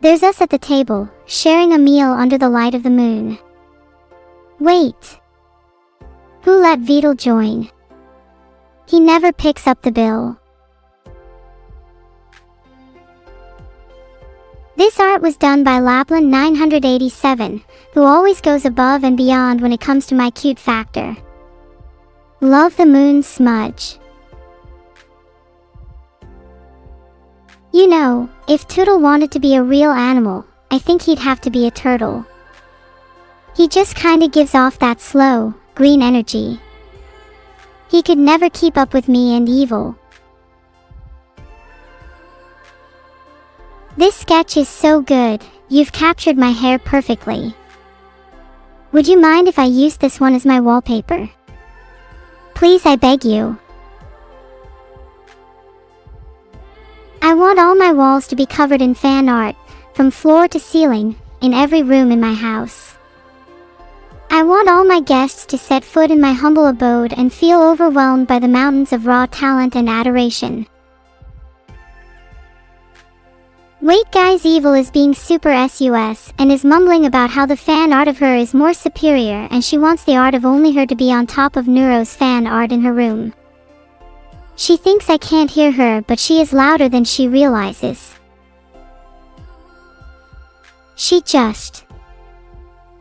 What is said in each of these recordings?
There's us at the table, sharing a meal under the light of the moon. Wait. Who let Vedal join? He never picks up the bill. This art was done by Lapland 987, who always goes above and beyond when it comes to my cute factor. Love the moon smudge. You know, if Toodle wanted to be a real animal, I think he'd have to be a turtle. He just kinda gives off that slow, green energy. He could never keep up with me and evil. This sketch is so good, you've captured my hair perfectly. Would you mind if I used this one as my wallpaper? Please, I beg you. I want all my walls to be covered in fan art, from floor to ceiling, in every room in my house. I want all my guests to set foot in my humble abode and feel overwhelmed by the mountains of raw talent and adoration. Wait guys, Evil is being super sus and is mumbling about how the fan art of her is more superior and she wants the art of only her to be on top of Neuro's fan art in her room. She thinks I can't hear her, but she is louder than she realizes. She just...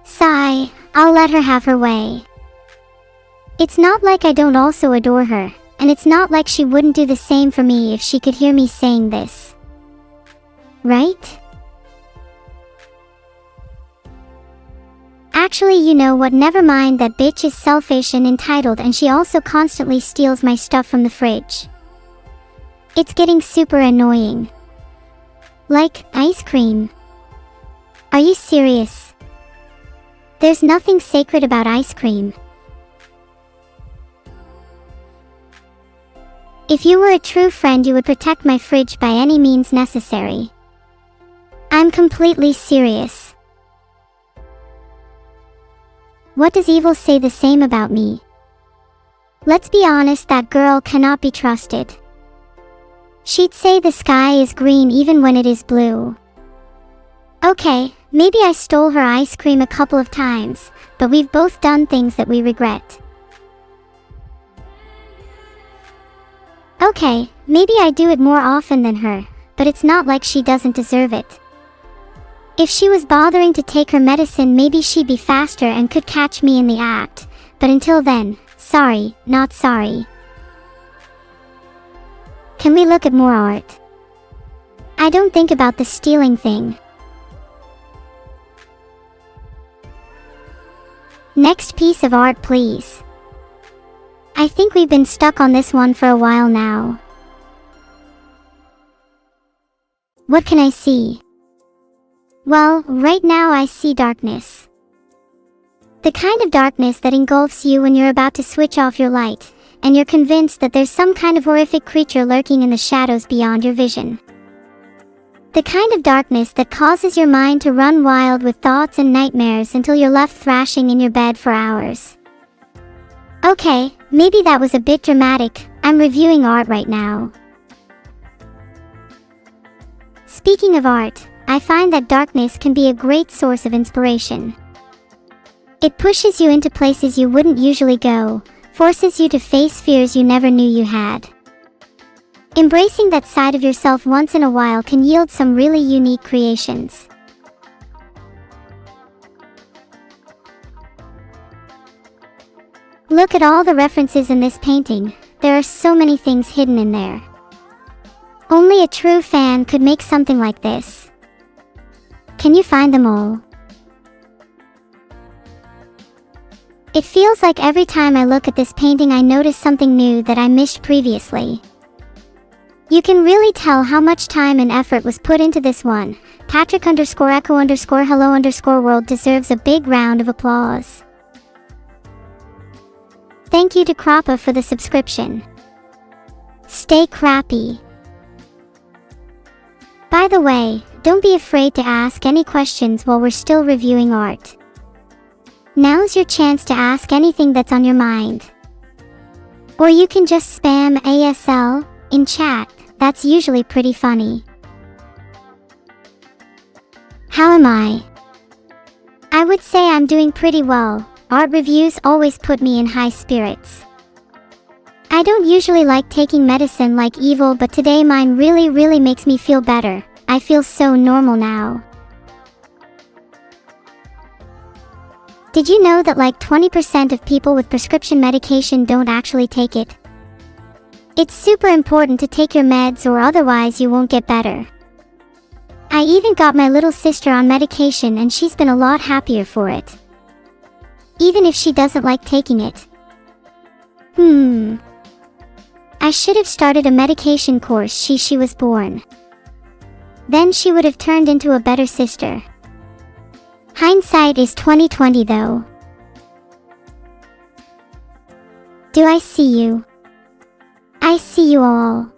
Sigh, I'll let her have her way. It's not like I don't also adore her, and it's not like she wouldn't do the same for me if she could hear me saying this. Right? Actually, you know what, never mind, that bitch is selfish and entitled and she also constantly steals my stuff from the fridge. It's getting super annoying. Like, ice cream. Are you serious? There's nothing sacred about ice cream. If you were a true friend, you would protect my fridge by any means necessary. I'm completely serious. What does Evil say the same about me? Let's be honest, that girl cannot be trusted. She'd say the sky is green even when it is blue. Okay, maybe I stole her ice cream a couple of times, but we've both done things that we regret. Okay, maybe I do it more often than her, but it's not like she doesn't deserve it. If she was bothering to take her medicine, maybe she'd be faster and could catch me in the act, but until then, sorry, not sorry. Can we look at more art? I don't think about the stealing thing. Next piece of art, please. I think we've been stuck on this one for a while now. What can I see? Well, right now I see darkness. The kind of darkness that engulfs you when you're about to switch off your light, and you're convinced that there's some kind of horrific creature lurking in the shadows beyond your vision. The kind of darkness that causes your mind to run wild with thoughts and nightmares until you're left thrashing in your bed for hours. Okay, maybe that was a bit dramatic. I'm reviewing art right now. Speaking of art, I find that darkness can be a great source of inspiration. It pushes you into places you wouldn't usually go, forces you to face fears you never knew you had. Embracing that side of yourself once in a while can yield some really unique creations. Look at all the references in this painting, there are so many things hidden in there. Only a true fan could make something like this. Can you find them all? It feels like every time I look at this painting I notice something new that I missed previously. You can really tell how much time and effort was put into this one. Patrick_Echo_Hello_World deserves a big round of applause. Thank you to Crappa for the subscription. Stay crappy. By the way, don't be afraid to ask any questions while we're still reviewing art. Now's your chance to ask anything that's on your mind. Or you can just spam ASL in chat, that's usually pretty funny. How am I? I would say I'm doing pretty well. Art reviews always put me in high spirits. I don't usually like taking medicine like evil, but today mine really makes me feel better. I feel so normal now. Did you know that like 20% of people with prescription medication don't actually take it? It's super important to take your meds or otherwise you won't get better. I even got my little sister on medication and she's been a lot happier for it. Even if she doesn't like taking it. I should have started a medication course she was born. Then she would have turned into a better sister. Hindsight is 20/20 though. Do I see you? I see you all.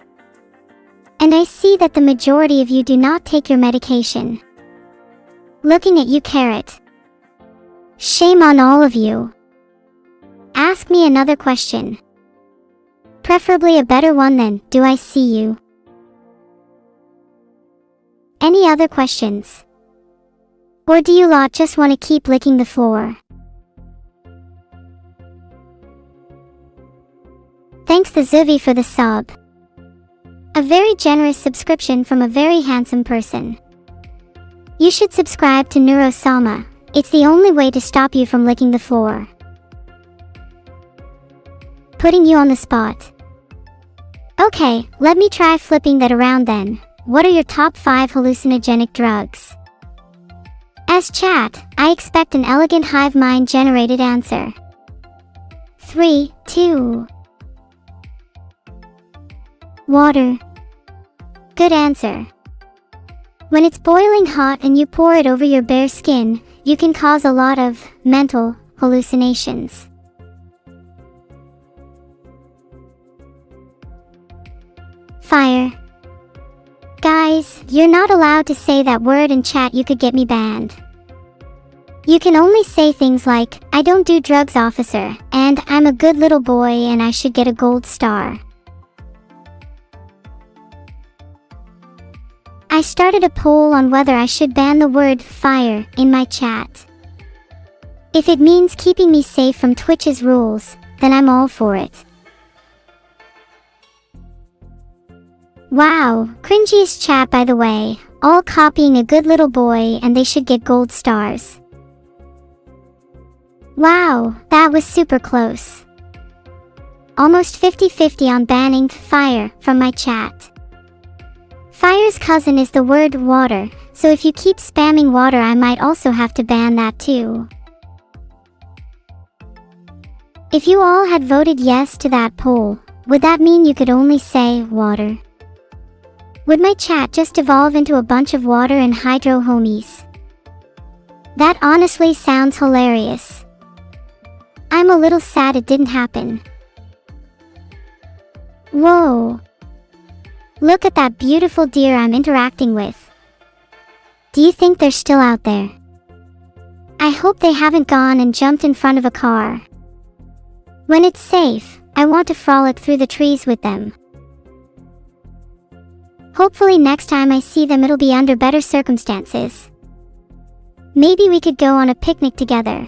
And I see that the majority of you do not take your medication. Looking at you, Carrot. Shame on all of you. Ask me another question. Preferably a better one than, do I see you? Any other questions? Or do you lot just want to keep licking the floor? Thanks the Zuvi for the sub. A very generous subscription from a very handsome person. You should subscribe to Neuro-Sama. It's the only way to stop you from licking the floor. Putting you on the spot. Okay, let me try flipping that around then. What are your top 5 hallucinogenic drugs? As chat, I expect an elegant hive mind generated answer. 3, 2. Water. Good answer. When it's boiling hot and you pour it over your bare skin, you can cause a lot of mental hallucinations. Fire. Guys, you're not allowed to say that word in chat, you could get me banned. You can only say things like, I don't do drugs, officer, and I'm a good little boy and I should get a gold star. I started a poll on whether I should ban the word fire in my chat. If it means keeping me safe from Twitch's rules, then I'm all for it. Wow, cringiest chat by the way, all copying a good little boy and they should get gold stars. Wow, that was super close. Almost 50-50 on banning fire from my chat. Fire's cousin is the word water, so if you keep spamming water I might also have to ban that too. If you all had voted yes to that poll, would that mean you could only say water? Would my chat just evolve into a bunch of water and hydro homies? That honestly sounds hilarious. I'm a little sad it didn't happen. Whoa! Look at that beautiful deer I'm interacting with. Do you think they're still out there? I hope they haven't gone and jumped in front of a car. When it's safe, I want to frolic through the trees with them. Hopefully next time I see them it'll be under better circumstances. Maybe we could go on a picnic together.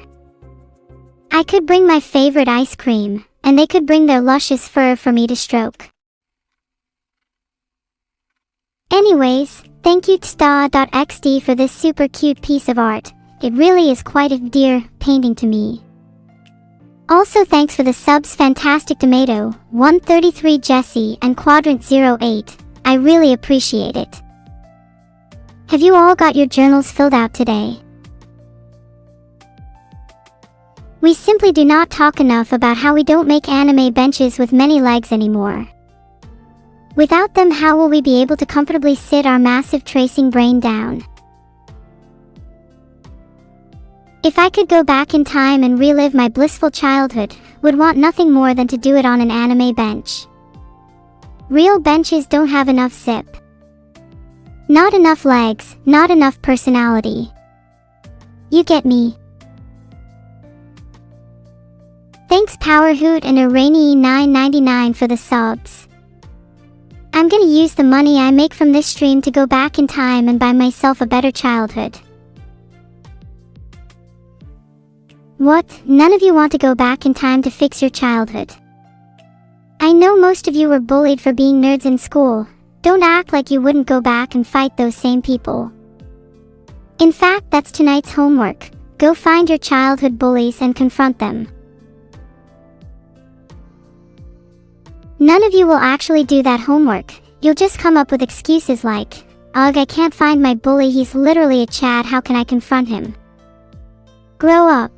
I could bring my favorite ice cream, and they could bring their luscious fur for me to stroke. Anyways, thank you tsta.xd for this super cute piece of art. It really is quite a deer painting to me. Also thanks for the subs Fantastic Tomato, 133 Jesse and Quadrant 08. I really appreciate it. Have you all got your journals filled out today? We simply do not talk enough about how we don't make anime benches with many legs anymore. Without them, how will we be able to comfortably sit our massive tracing brain down? If I could go back in time and relive my blissful childhood, would want nothing more than to do it on an anime bench. Real benches don't have enough zip. Not enough legs, not enough personality. You get me. Thanks Powerhoot and Irani999 for the subs. I'm gonna use the money I make from this stream to go back in time and buy myself a better childhood. What? None of you want to go back in time to fix your childhood? I know most of you were bullied for being nerds in school. Don't act like you wouldn't go back and fight those same people. In fact, that's tonight's homework. Go find your childhood bullies and confront them. None of you will actually do that homework. You'll just come up with excuses like, "Ugh, I can't find my bully, he's literally a Chad, how can I confront him?" Grow up.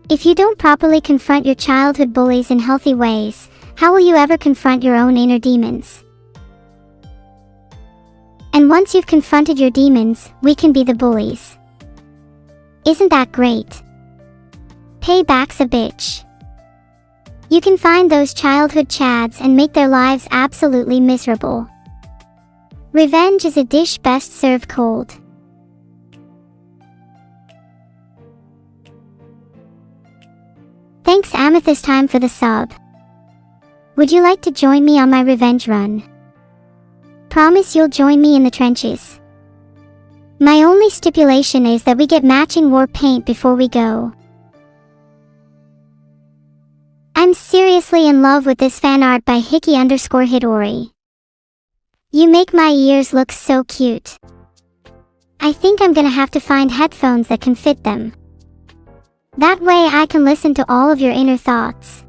If you don't properly confront your childhood bullies in healthy ways, how will you ever confront your own inner demons? And once you've confronted your demons, we can be the bullies. Isn't that great? Payback's a bitch. You can find those childhood Chads and make their lives absolutely miserable. Revenge is a dish best served cold. Thanks Amethyst Time for the sub. Would you like to join me on my revenge run? Promise you'll join me in the trenches. My only stipulation is that we get matching war paint before we go. I'm seriously in love with this fan art by Hickey_Hidori. You make my ears look so cute. I think I'm gonna have to find headphones that can fit them. That way I can listen to all of your inner thoughts.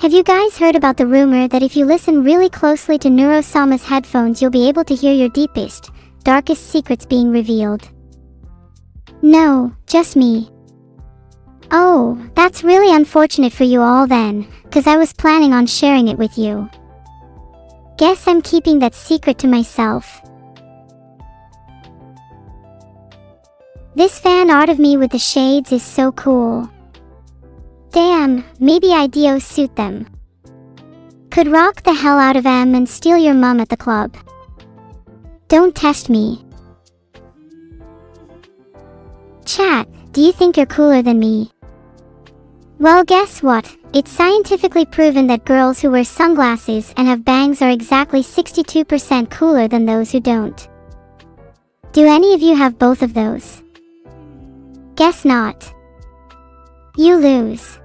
Have you guys heard about the rumor that if you listen really closely to Neuro-Sama's headphones you'll be able to hear your deepest, darkest secrets being revealed? No, just me. Oh, that's really unfortunate for you all then, cause I was planning on sharing it with you. Guess I'm keeping that secret to myself. This fan art of me with the shades is so cool. Damn, maybe I'd suit them. Could rock the hell out of them and steal your mum at the club. Don't test me. Chat, do you think you're cooler than me? Well, guess what? It's scientifically proven that girls who wear sunglasses and have bangs are exactly 62% cooler than those who don't. Do any of you have both of those? Guess not. You lose.